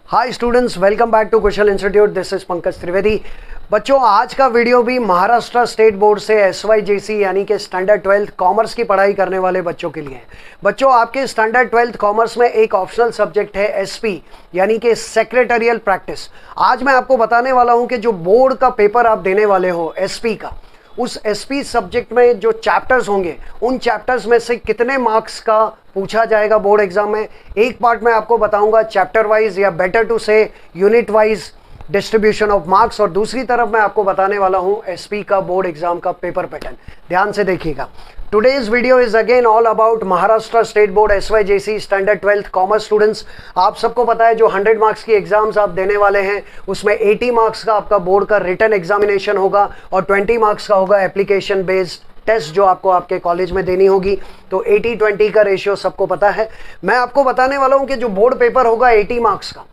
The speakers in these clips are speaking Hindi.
Hi students, welcome back to Kushal institute. This is Pankaj Trivedi. बच्चों, आज का वीडियो भी महाराष्ट्र स्टेट बोर्ड से SYJC यानी कि स्टैंडर्ड 12th कॉमर्स की पढ़ाई करने वाले बच्चों के लिए है। बच्चों, आपके स्टैंडर्ड 12th कॉमर्स में एक ऑप्शनल सब्जेक्ट है SP यानी कि सेक्रेटरियल प्रैक्टिस। आज मैं आपको बताने वाला हूं कि जो बोर्ड का पेपर आप देने वाले हो SP का, उस SP सब्जेक्ट में जो चैप्टर्स होंगे उन चैप्टर्स में से कितने मार्क्स का पूछा जाएगा बोर्ड एग्जाम में। एक पार्ट में आपको बताऊंगा चैप्टर वाइज या बेटर टू से unit wise distribution of marks, और दूसरी तरफ मैं आपको बताने वाला हूं SP का बोर्ड एग्जाम का पेपर पैटर्न। ध्यान से देखिएगा। Today's video is again all about Maharashtra state board SYJC standard 12th commerce students. आप सबको पता है जो 100 मार्क्स की एग्जाम्स आप देने वाले हैं उसमें 80 मार्क्स का आपका बोर्ड का रिटन एग्जामिनेशन होगा और 20 मार्क्स का होगा एप्लीकेशन बेस्ड टेस्ट जो आपको आपके कॉलेज में देनी होगी। तो 80-20 का रेशियो सबको पता है। मैं आपको बताने वाला हूं कि जो बोर्ड पेपर होगा 80 मार्क्स का,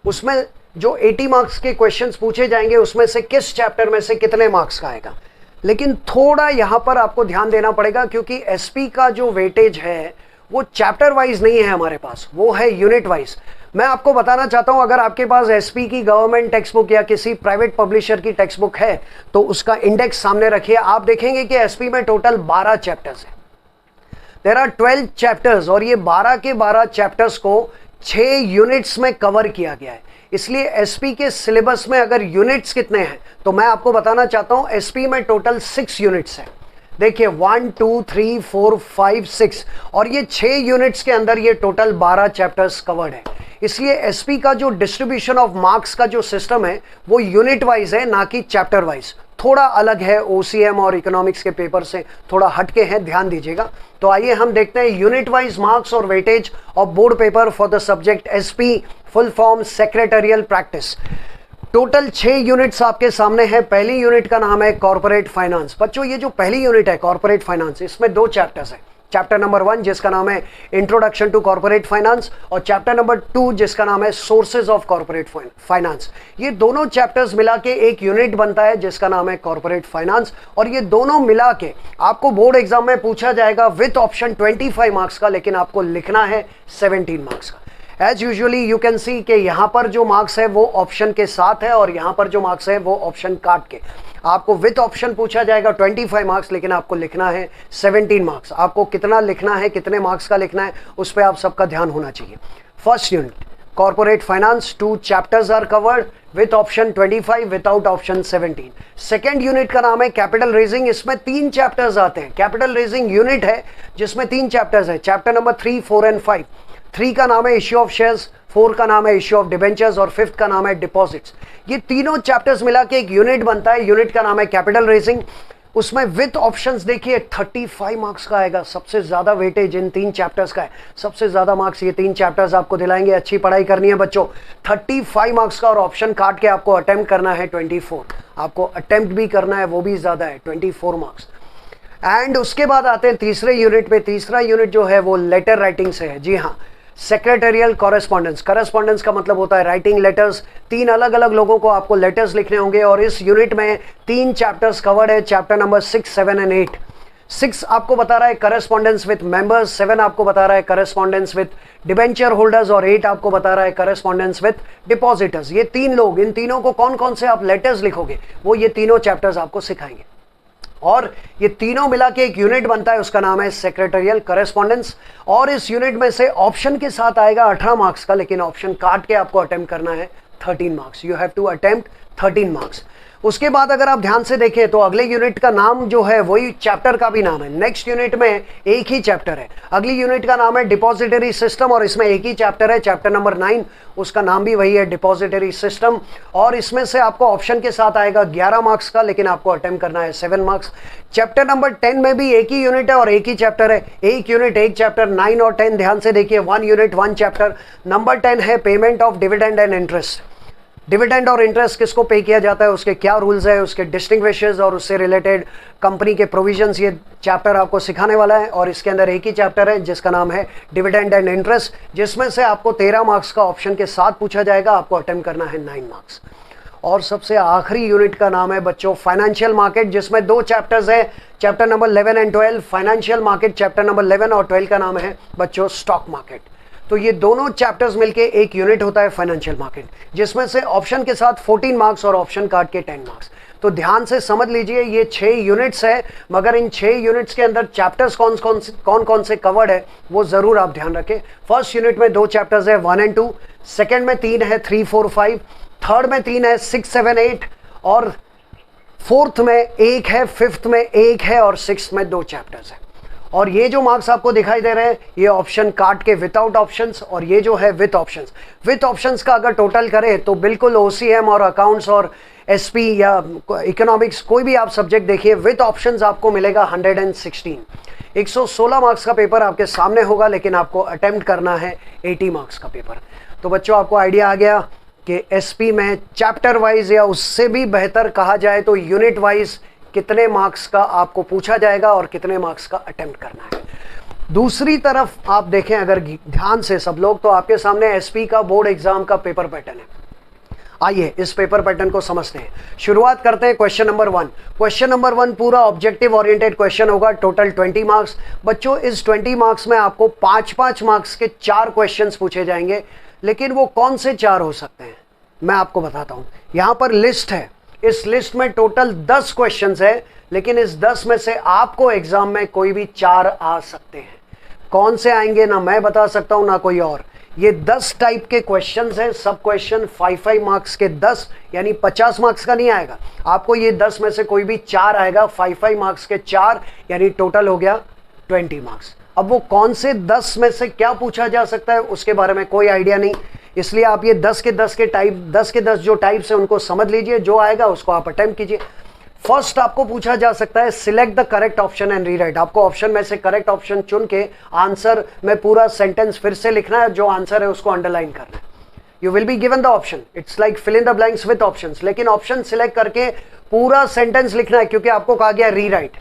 उसमें जो 80 मार्क्स के क्वेश्चंस पूछे जाएंगे उसमें से किस चैप्टर में से कितने मार्क्स का आएगा। लेकिन थोड़ा यहां पर आपको ध्यान देना पड़ेगा क्योंकि SP का जो वेटेज है वो चैप्टर वाइज नहीं है हमारे पास, वो है यूनिट वाइज। मैं आपको बताना चाहता हूं, अगर आपके पास SP की गवर्नमेंट टेक्स्ट बुक या किसी प्राइवेट पब्लिशर की टेक्स्ट बुक है तो उसका इंडेक्स सामने रखिए। आप देखेंगे कि SP में टोटल 12 चैप्टर्स हैं। देयर आर 12 चैप्टर्स और ये 12 के 12 चैप्टर्स को 6 यूनिट्स में कवर किया गया है। इसलिए SP के सिलेबस में अगर यूनिट्स कितने हैं तो मैं आपको बताना चाहता हूं SP में टोटल 6 यूनिट्स हैं। देखिए 1 2 3 4 5 6 और ये 6 यूनिट्स के अंदर ये टोटल 12 चैप्टर्स कवर्ड है। इसलिए SP का जो डिस्ट्रीब्यूशन ऑफ मार्क्स का जो सिस्टम है वो यूनिट वाइज है, ना कि चैप्टर वाइज। थोड़ा अलग है, OCM और इकोनॉमिक्स के पेपर से थोड़ा हटके हैं, ध्यान दीजिएगा। तो आइए हम देखते हैं यूनिट वाइज मार्क्स और weightage of board paper for the subject SP full form secretarial practice. Total 6 units आपके सामने है। पहली यूनिट का नाम है कॉर्पोरेट फाइनेंस। बच्चों, ये जो पहली यूनिट है कॉर्पोरेट फाइनेंस, इसमें 2 चैप्टर्स हैं। चैप्टर नंबर 1 जिसका नाम है इंट्रोडक्शन टू कॉर्पोरेट फाइनेंस और चैप्टर नंबर 2 जिसका नाम है सोर्सेज ऑफ कॉर्पोरेट फाइनेंस। ये दोनों चैप्टर्स मिला के एक यूनिट बनता है जिसका नाम है कॉर्पोरेट फाइनेंस, और ये दोनों मिला के आपको बोर्ड एग्जाम में पूछा जाएगा विथ ऑप्शन 25 मार्क्स का, लेकिन आपको लिखना है 17 मार्क्स का। As usually you can see कि यहाँ पर जो मार्क्स है वो ऑप्शन के साथ है और यहाँ पर जो मार्क्स है वो ऑप्शन काट के। आपको विथ ऑप्शन पूछा जाएगा 25 मार्क्स, लेकिन आपको लिखना है 17 मार्क्स। आपको कितना लिखना है, कितने मार्क्स का लिखना है, उस पर आप सबका ध्यान होना चाहिए। First unit corporate finance, 2 chapters are covered with option 25 without option 17। Second unit का नाम है कैपिटल रेजिंग। इसमें 3 चैप्टर्स आते हैं। कैपिटल रेजिंग यूनिट है जिसमें 3 चैप्टर्स है, चैप्टर नंबर 3, 4 एंड 5। 3 का नाम है इश्यू ऑफ शेयर्स, 4 का नाम है इश्यू ऑफ डिबेंचर्स और 5th का नाम है डिपॉजिट्स। ये तीनों चैप्टर्स मिला के एक यूनिट बनता है। यूनिट का नाम है कैपिटल रेजिंग। उसमें विथ ऑप्शंस देखिए 35 मार्क्स का आएगा। सबसे ज्यादा वेटेज इन 3 चैप्टर्स का है। सबसे ज्यादा मार्क्स ये 3 चैप्टर्स आपको दिलाएंगे। अच्छी पढ़ाई करनी है बच्चों। 35 मार्क्स का और ऑप्शन काट के आपको अटेम्प्ट करना है 24। आपको अटेम्प्ट भी करना है, वो भी ज्यादा है, 24 मार्क्स। एंड उसके बाद आते हैं तीसरे यूनिट पे। तीसरा यूनिट जो है वो लेटर राइटिंग से है। जी हाँ, सेक्रेटरियल कॉरेस्पॉन्डेंस। कॉरेस्पॉन्डेंस का मतलब होता है राइटिंग लेटर्स। 3 अलग अलग लोगों को आपको लेटर्स लिखने होंगे और इस यूनिट में 3 चैप्टर्स कवर्ड है, चैप्टर नंबर 6, 7 एंड 8। 6 आपको बता रहा है करेस्पॉन्डेंस विद मेंबर्स, 7 आपको बता रहा है करेस्पॉन्डेंस विद डिबेंचर होल्डर्स और 8 आपको बता रहा है करेस्पॉन्डेंस विद डिपॉजिटर्स। ये 3 लोग, इन तीनों को कौन कौन से आप लेटर्स लिखोगे वो ये तीनों चैप्टर्स आपको सिखाएंगे और ये तीनों मिला के एक यूनिट बनता है, उसका नाम है सेक्रेटरियल करेस्पॉन्डेंस। और इस यूनिट में से ऑप्शन के साथ आएगा 18 मार्क्स का, लेकिन ऑप्शन काट के आपको अटेम्प्ट करना है 13 marks. You have to attempt 13 marks. उसके बाद अगर आप ध्यान से देखें तो अगले यूनिट का नाम जो है वही चैप्टर का भी नाम है। नेक्स्ट यूनिट में एक ही चैप्टर है। अगली यूनिट का नाम है डिपॉजिटरी सिस्टम और इसमें एक ही चैप्टर है, चैप्टर नंबर 9। उसका नाम भी वही है, डिपॉजिटरी सिस्टम। और इसमें से आपको ऑप्शन के साथ आएगा 11 मार्क्स का, लेकिन आपको अटेम्प्ट करना है 7 मार्क्स। चैप्टर नंबर 10 में भी एक ही यूनिट है और एक ही चैप्टर है। एक यूनिट एक चैप्टर। 9 और 10 ध्यान से देखिए, 1 यूनिट 1 चैप्टर। नंबर 10 है payment of dividend and interest. Dividend और इंटरेस्ट किसको पे किया जाता है, उसके क्या रूल्स है, उसके डिस्टिंग्विशेस और उससे रिलेटेड कंपनी के प्रोविजंस, ये चैप्टर आपको सिखाने वाला है। और इसके अंदर एक ही चैप्टर है जिसका नाम है डिविडेंड एंड इंटरेस्ट, जिसमें से आपको 13 मार्क्स का ऑप्शन के साथ पूछा जाएगा। आपको अटेम्प्ट करना है 9 मार्क्स। और सबसे आखिरी यूनिट का नाम है बच्चों फाइनेंशियल मार्केट, जिसमें 2 चैप्टर्स हैं, chapter number 11 and 12। Financial market chapter number 11 और 12 का नाम है बच्चों स्टॉक मार्केट। तो ये दोनों चैप्टर्स मिलके एक यूनिट होता है फाइनेंशियल मार्केट, जिसमें से ऑप्शन के साथ 14 मार्क्स और ऑप्शन काट के 10 मार्क्स। तो ध्यान से समझ लीजिए ये 6 यूनिट्स है, मगर इन 6 यूनिट्स के अंदर चैप्टर्स कौन कौन से कवर्ड है वो जरूर आप ध्यान रखें। फर्स्ट यूनिट में 2 चैप्टर्स है 1 और 2, सेकेंड में 3 है 3, 4, 5, थर्ड में 3 है 6, 7, 8, और फोर्थ में 1 है, फिफ्थ में 1 है, और सिक्स्थ में 2 चैप्टर्स है। और ये जो मार्क्स आपको दिखाई दे रहे हैं ये ऑप्शन काट के विदाउट ऑप्शंस, और ये जो है विथ ऑप्शंस। विथ ऑप्शंस का अगर टोटल करें तो बिल्कुल ओसीएम और अकाउंट्स और एसपी या इकोनॉमिक्स कोई भी आप सब्जेक्ट देखिए, विथ ऑप्शंस आपको मिलेगा 116। 116 मार्क्स का पेपर आपके सामने होगा, लेकिन आपको अटेम्प्ट करना है 80 मार्क्स का पेपर। तो बच्चों आपको आइडिया आ गया कि एसपी में चैप्टर वाइज या उससे भी बेहतर कहा जाए तो यूनिट वाइज कितने मार्क्स का आपको पूछा जाएगा और कितने मार्क्स का अटेम्प्ट करना है। दूसरी तरफ आप देखें अगर ध्यान से सब लोग, तो आपके सामने एसपी का बोर्ड एग्जाम का पेपर पैटर्न है। आइए इस पेपर पैटर्न को समझते हैं। शुरुआत करते हैं क्वेश्चन नंबर 1। क्वेश्चन नंबर 1 पूरा ऑब्जेक्टिव ओरिएंटेड क्वेश्चन होगा, टोटल 20 मार्क्स। बच्चों इस 20 मार्क्स में आपको 5-5 मार्क्स के 4 क्वेश्चंस पूछे जाएंगे, लेकिन वो कौन से 4 हो सकते हैं मैं आपको बताता हूं। यहां पर लिस्ट है, इस लिस्ट में टोटल 10 क्वेश्चंस है, लेकिन इस 10 में से आपको एग्जाम में कोई भी 4 आ सकते हैं। कौन से आएंगे ना मैं बता सकता हूं ना कोई और। ये 10 टाइप के क्वेश्चंस हैं, सब क्वेश्चन 5-5 मार्क्स के 10, यानी 50 मार्क्स का नहीं आएगा आपको। ये 10 में से कोई भी 4 आएगा, 5-5 मार्क्स के 4, यानी टोटल हो गया 20 मार्क्स। अब वो कौन से 10 में से क्या पूछा जा सकता है उसके बारे में कोई आइडिया नहीं, इसलिए आप ये 10 के 10 के टाइप, 10 के 10 जो टाइप्स है उनको समझ लीजिए, जो आएगा उसको आप अटेम्प्ट कीजिए। फर्स्ट आपको पूछा जा सकता है select the correct option and rewrite. आपको ऑप्शन में से करेक्ट ऑप्शन चुन के आंसर में पूरा सेंटेंस फिर से लिखना है, जो आंसर है उसको अंडरलाइन करना है। You will be given the option, it's like fill in the blanks with options, लेकिन ऑप्शन सिलेक्ट करके पूरा सेंटेंस लिखना है, क्योंकि आपको कहा गया रीराइट।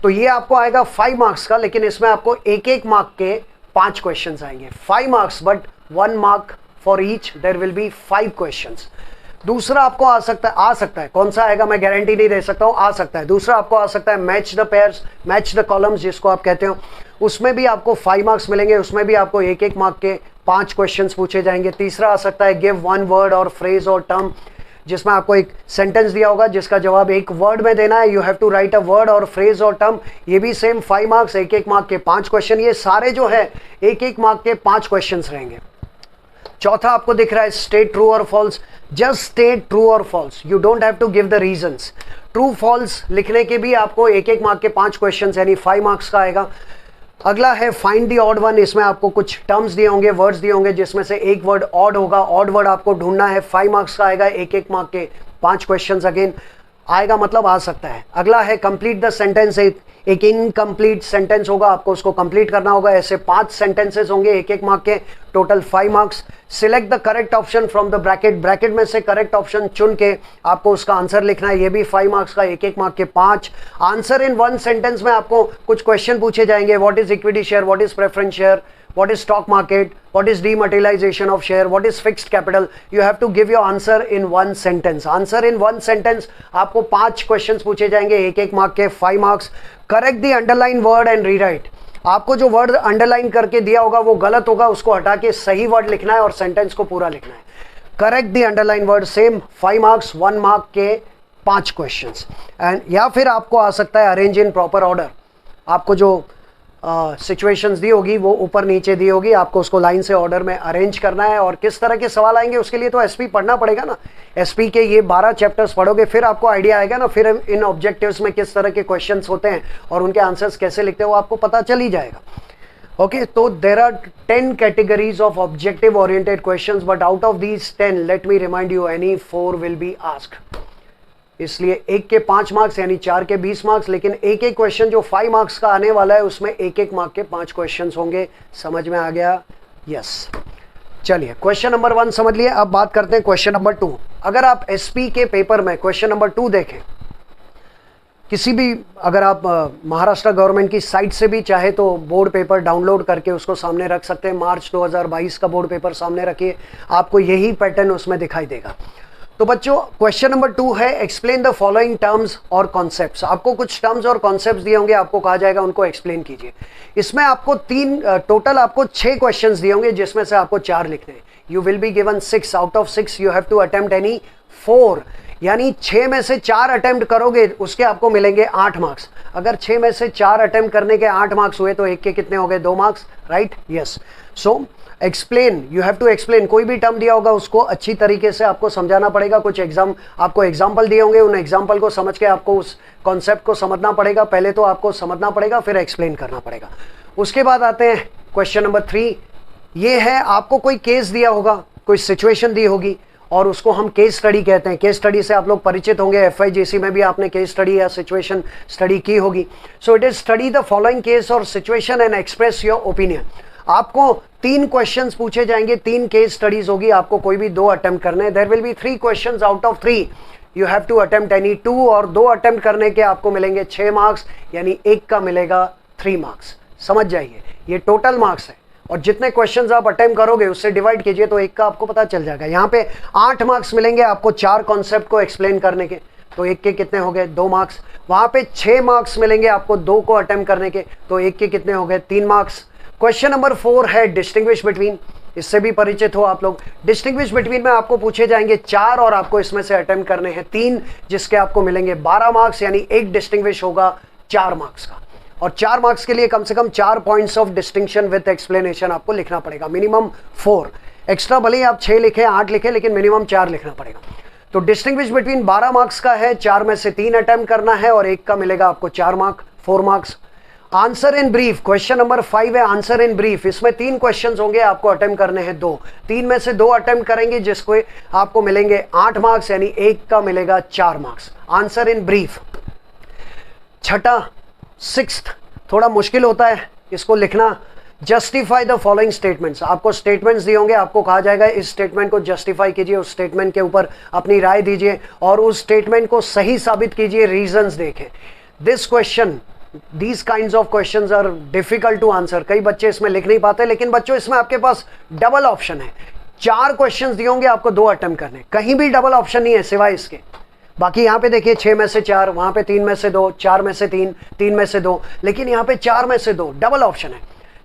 तो ये आपको आएगा 5 मार्क्स का, लेकिन इसमें आपको 1-1 मार्क के 5 क्वेश्चन आएंगे। 5 marks but 1 mark for each, there will be 5 questions. दूसरा आपको आ सकता है कौन सा आएगा मैं गारंटी नहीं दे सकता हूं, आ सकता है। दूसरा आपको आ सकता है match the pairs, match the columns जिसको आप कहते हो, उसमें भी आपको 5 मार्क्स मिलेंगे, उसमें भी आपको 1-1 मार्क के 5 क्वेश्चंस पूछे जाएंगे। तीसरा आ सकता है गिव 1 वर्ड और फ्रेज और टर्म, जिसमें आपको एक सेंटेंस दिया होगा जिसका जवाब 1 वर्ड में देना है, you have to write a word और फ्रेज और टर्म। ये भी सेम 5 मार्क्स, 1-1 मार्क के 5 क्वेश्चन। ये सारे जो है 1-1 मार्क के 5 क्वेश्चन रहेंगे। चौथा आपको दिख रहा है स्टेट ट्रू और फॉल्स, जस्ट स्टेट ट्रू और false, you don't have to give the reasons. True false लिखने के भी आपको 1-1 मार्क के 5 क्वेश्चन यानी 5 मार्क्स का आएगा। अगला है फाइंड द ऑड वन, इसमें आपको कुछ टर्म्स दिए होंगे, वर्ड्स दिए होंगे, जिसमें से एक वर्ड ऑड होगा, ऑड वर्ड आपको ढूंढना है, 5 मार्क्स का आएगा, 1-1 मार्क के 5 क्वेश्चन अगेन आएगा, मतलब आ सकता है। अगला है कंप्लीट द सेंटेंस, एक इनकम्प्लीट सेंटेंस होगा, आपको उसको कंप्लीट करना होगा। ऐसे 5 सेंटेंसेस होंगे 1-1 मार्क के, total 5 marks. Select the correct option from the bracket, bracket में से करेक्ट ऑप्शन चुन के आपको उसका आंसर लिखना है, ये भी 5 मार्क्स का, 1-1 मार्क के 5। आंसर इन 1 सेंटेंस में आपको कुछ क्वेश्चन पूछे जाएंगे, what is equity share, what is preference share, what is stock market, what is dematerialization of share, what is fixed capital. You have to give your answer in 1 sentence. Answer in 1 sentence आपको 5 क्वेश्चंस पूछे जाएंगे, 1-1 मार्क के, 5 marks. Correct the underline word and rewrite, आपको जो वर्ड अंडरलाइन करके दिया होगा वो गलत होगा, उसको हटा के सही वर्ड लिखना है और सेंटेंस को पूरा लिखना है। Correct the underline word, same 5 marks, 1 mark के 5 क्वेश्चंस। एंड या फिर आपको आ सकता है अरेंज इन प्रॉपर ऑर्डर, आपको जो सिचुएशंस दी होगी वो ऊपर नीचे दी होगी, आपको उसको लाइन से ऑर्डर में अरेंज करना है। और किस तरह के सवाल आएंगे उसके लिए तो एसपी पढ़ना पड़ेगा ना, एसपी के ये 12 चैप्टर्स पढ़ोगे, फिर आपको आइडिया आएगा ना, फिर इन ऑब्जेक्टिव्स में किस तरह के क्वेश्चंस होते हैं और उनके आंसर्स कैसे लिखते हैं वो आपको पता चल ही जाएगा। ओके, तो there are 10 categories of objective oriented questions, but out of these 10 let me remind you any 4 will be asked. इसलिए 1 के 5 मार्क्स यानी 4 के 20 मार्क्स, लेकिन एक क्वेश्चन जो 5 मार्क्स का आने वाला है उसमें 1-1 मार्क के 5 क्वेश्चंस होंगे। समझ में आ गया? यस। चलिए क्वेश्चन नंबर 1 समझ लिए, अब बात करते हैं क्वेश्चन नंबर 2। अगर आप एसपी के पेपर में क्वेश्चन नंबर 2 देखें, किसी भी, अगर आप महाराष्ट्र गवर्नमेंट की साइट से भी चाहे तो बोर्ड पेपर डाउनलोड करके उसको सामने रख सकते हैं। मार्च 2022 का बोर्ड पेपर सामने रखिए, आपको यही पैटर्न उसमें दिखाई देगा। तो बच्चों क्वेश्चन नंबर 2 है एक्सप्लेन द फॉलोइंग टर्म्स और कॉन्सेप्ट्स। आपको कुछ टर्म्स और कॉन्सेप्ट्स दिए होंगे, आपको कहा जाएगा उनको एक्सप्लेन कीजिए। इसमें आपको टोटल आपको 6 क्वेश्चंस दिए होंगे जिसमें से आपको 4 लिखने हैं। You will be given 6 out of 6 you have to attempt any 4, यानी 6 में से 4 अटेम्प्ट करोगे उसके आपको मिलेंगे 8 मार्क्स। अगर 6 में से 4 अटेम्प्ट करने के 8 मार्क्स हुए तो एक के कितने हो गए? 2 marks, right? Yes. So explain, you have to explain. कोई भी टर्म दिया होगा उसको अच्छी तरीके से आपको समझाना पड़ेगा। कुछ आपको एग्जाम्पल दिए होंगे, उन एग्जाम्पल को समझ के आपको उस कॉन्सेप्ट को समझना पड़ेगा। पहले तो आपको समझना पड़ेगा, फिर एक्सप्लेन करना पड़ेगा। उसके बाद आते हैं क्वेश्चन नंबर 3। ये है आपको कोई केस दिया होगा, कोई सिचुएशन दी होगी और उसको हम केस स्टडी कहते हैं। केस स्टडी से आप लोग परिचित होंगे, FIJC में भी आपने केस स्टडी या सिचुएशन स्टडी की होगी। So it is study the following case और situation and express your opinion. आपको 3 क्वेश्चंस पूछे जाएंगे, 3 केस स्टडीज होगी, आपको कोई भी 2 अटेम्प्ट करने हैं। There will be 3 questions out of 3 you have to attempt any 2, और 2 अटेम्प्ट करने के आपको मिलेंगे 6 मार्क्स, यानी एक का मिलेगा 3 मार्क्स। समझ जाइए, ये टोटल मार्क्स है और जितने क्वेश्चंस आप अटेम्प्ट करोगे उससे डिवाइड कीजिए तो एक का आपको पता चल जाएगा। यहाँ पे 8 मार्क्स मिलेंगे आपको 4 कॉन्सेप्ट को एक्सप्लेन करने के, तो एक के कितने हो गए? 2 मार्क्स। वहां पे 6 मार्क्स मिलेंगे आपको 2 को अटेम्प्ट करने के, तो एक के कितने हो गए? 3 मार्क्स। क्वेश्चन नंबर 4 है डिस्टिंग्विश बिटवीन। इससे भी परिचित हो आप लोग। डिस्टिंग्विश बिटवीन में आपको पूछे जाएंगे 4 और आपको इसमें से अटेम्प्ट करने हैं 3, जिसके आपको मिलेंगे 12 मार्क्स, यानी एक डिस्टिंग्विश होगा 4 मार्क्स का। और 4 मार्क्स के लिए कम से कम 4 points of distinction with explanation आपको लिखना पड़ेगा, मिनिमम 4। एक्स्ट्रा भले ही आप 6 लिखे 8 लिखे, लेकिन मिनिमम 4 लिखना पड़ेगा। तो डिस्टिंग्विश बिटवीन 12 मार्क्स का है, 4 में से 3 अटेम्प्ट करना है और एक का मिलेगा आपको 4 mark, 4 marks. Answer in brief, question number 5 है आंसर इन ब्रीफ। इसमें 3 क्वेश्चंस होंगे, आपको अटेम्प्ट करने हैं 2। 3 में से 2 अटेम्प्ट करेंगे जिसको आपको मिलेंगे 8 मार्क्स, यानी एक का मिलेगा 4 मार्क्स। Answer in brief. छठा 6th थोड़ा मुश्किल होता है इसको लिखना। Justify the following statements. आपको स्टेटमेंट्स दिए होंगे, आपको कहा जाएगा इस स्टेटमेंट को जस्टिफाई कीजिए, उस स्टेटमेंट के ऊपर अपनी राय दीजिए और उस स्टेटमेंट को सही साबित कीजिए, रीजंस देखें। This question, These kinds of questions are difficult to answer। कई बच्चे इसमें लिख नहीं पाते, लेकिन बच्चों इसमें आपके पास डबल ऑप्शन है। 4 क्वेश्चंस दिए होंगे आपको 2 अटेम्प्ट करने, कहीं भी डबल ऑप्शन नहीं है सिवाय इसके। बाकी यहाँ पे देखिए 6 में से 4, वहां पे 3 में से 2, 4 में से 3, 3 में से 2, लेकिन यहाँ पे 4 में से 2 डबल ऑप्शन है।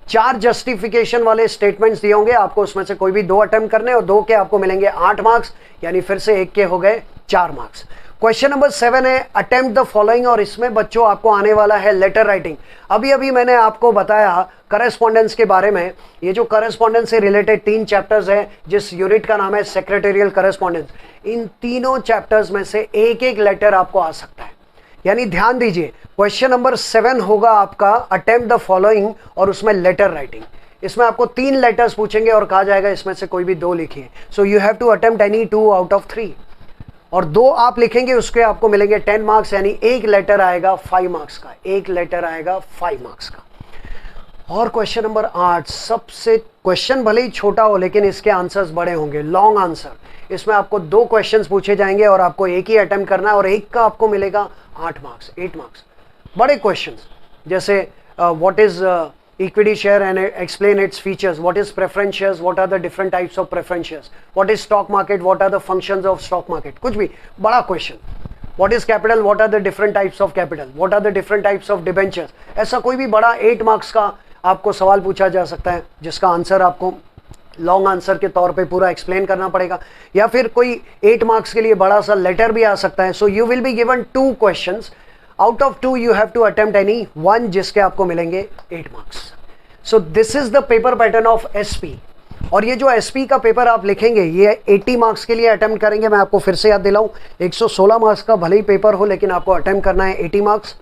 4 जस्टिफिकेशन वाले स्टेटमेंट्स दिए होंगे, आपको उसमें से कोई भी 2 अटेम्प्ट करने और 2 के आपको मिलेंगे 8 मार्क्स, यानी फिर से एक के हो गए 4 मार्क्स। क्वेश्चन नंबर 7 है अटेम्प्ट द फॉलोइंग, और इसमें बच्चों आपको आने वाला है लेटर राइटिंग। अभी मैंने आपको बताया करस्पॉन्डेंस के बारे में। ये जो करस्पॉन्डेंस से रिलेटेड 3 चैप्टर्स हैं, जिस यूनिट का नाम है सेक्रेटेरियल करस्पॉन्डेंस, इन तीनों चैप्टर्स में से एक एक लेटर आपको आ सकता है। यानी ध्यान दीजिए, क्वेश्चन नंबर 7 होगा आपका अटेम्प्ट द फॉलोइंग और उसमें लेटर राइटिंग। इसमें आपको 3 लेटर्स पूछेंगे और कहा जाएगा इसमें से कोई भी 2 लिखिए। So you have to attempt any 2 out of 3, और 2 आप लिखेंगे उसके आपको मिलेंगे 10 मार्क्स, यानी एक लेटर आएगा 5 मार्क्स का, एक लेटर आएगा 5 मार्क्स का। और क्वेश्चन नंबर 8, सबसे क्वेश्चन भले ही छोटा हो लेकिन इसके आंसर्स बड़े होंगे, लॉन्ग आंसर। इसमें आपको 2 क्वेश्चंस पूछे जाएंगे और आपको एक ही अटेम्प्ट करना है और एक का आपको मिलेगा 8 मार्क्स, 8 मार्क्स। बड़े क्वेश्चंस जैसे what is equity share and explain its features, what is preference shares, what are the different types of preference shares, what is stock market, what are the functions of stock market, कुछ भी बड़ा question. what is capital, what are the different types of capital, what are the different types of debentures, ऐसा कोई भी बड़ा 8 मार्क्स का आपको सवाल पूछा जा सकता है जिसका आंसर आपको लॉन्ग आंसर के तौर पे पूरा एक्सप्लेन करना पड़ेगा, या फिर कोई 8 मार्क्स के लिए बड़ा सा लेटर भी आ सकता है। So you will be given 2 questions, out of 2 you have to attempt any 1, जिसके आपको मिलेंगे 8 marks. So this is the paper pattern of SP. और ये जो एसपी का पेपर आप लिखेंगे ये 80 मार्क्स के लिए अटेम्प्ट करेंगे। मैं आपको फिर से याद दिलाऊं, 116 मार्क्स का भले ही पेपर हो लेकिन आपको अटेम्प्ट करना है 80 मार्क्स।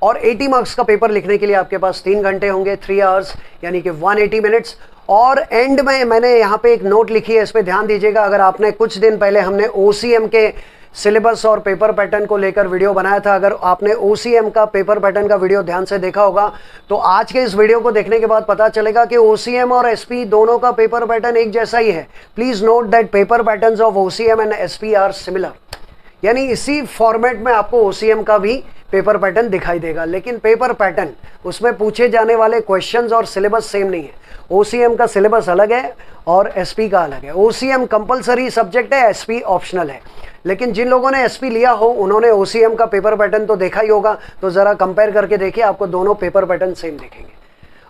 और 80 मार्क्स का पेपर लिखने के लिए आपके पास 3 घंटे होंगे, 3 आवर्स, यानी कि 180 मिनट्स। और एंड में मैंने यहाँ पे एक नोट लिखी है, इस पर ध्यान दीजिएगा। अगर आपने कुछ दिन पहले हमने OCM के सिलेबस और पेपर पैटर्न को लेकर वीडियो बनाया था, अगर आपने OCM का पेपर पैटर्न का वीडियो ध्यान से देखा होगा तो आज के इस वीडियो को देखने के बाद पता चलेगा कि OCM और SP दोनों का पेपर पैटर्न एक जैसा ही है। Please note that paper patterns of OCM and SP are similar. यानी इसी फॉर्मेट में आपको ओसीएम का भी पेपर पैटर्न दिखाई देगा, लेकिन पेपर पैटर्न उसमें पूछे जाने वाले क्वेश्चंस और सिलेबस सेम नहीं है। ओसीएम का सिलेबस अलग है और एसपी का अलग है। ओसीएम कंपलसरी सब्जेक्ट है, एसपी ऑप्शनल है। लेकिन जिन लोगों ने एसपी लिया हो उन्होंने ओसीएम का पेपर पैटर्न तो देखा ही होगा, तो ज़रा कंपेयर करके देखिए, आपको दोनों पेपर पैटर्न सेम दिखेंगे।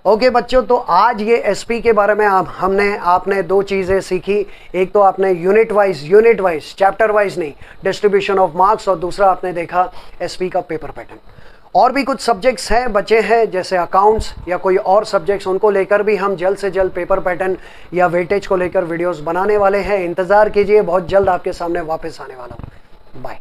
ओके बच्चों, तो आज ये एसपी के बारे में आपने दो चीज़ें सीखी। एक तो आपने यूनिट वाइज चैप्टर वाइज नहीं, डिस्ट्रीब्यूशन ऑफ मार्क्स, और दूसरा आपने देखा एसपी का पेपर पैटर्न। और भी कुछ सब्जेक्ट्स हैं बचे हैं, जैसे अकाउंट्स या कोई और सब्जेक्ट्स, उनको लेकर भी हम जल्द से जल्द पेपर पैटर्न या वेटेज को लेकर वीडियोस बनाने वाले हैं। इंतज़ार कीजिए, बहुत जल्द आपके सामने वापस आने वाला हूँ। बाय।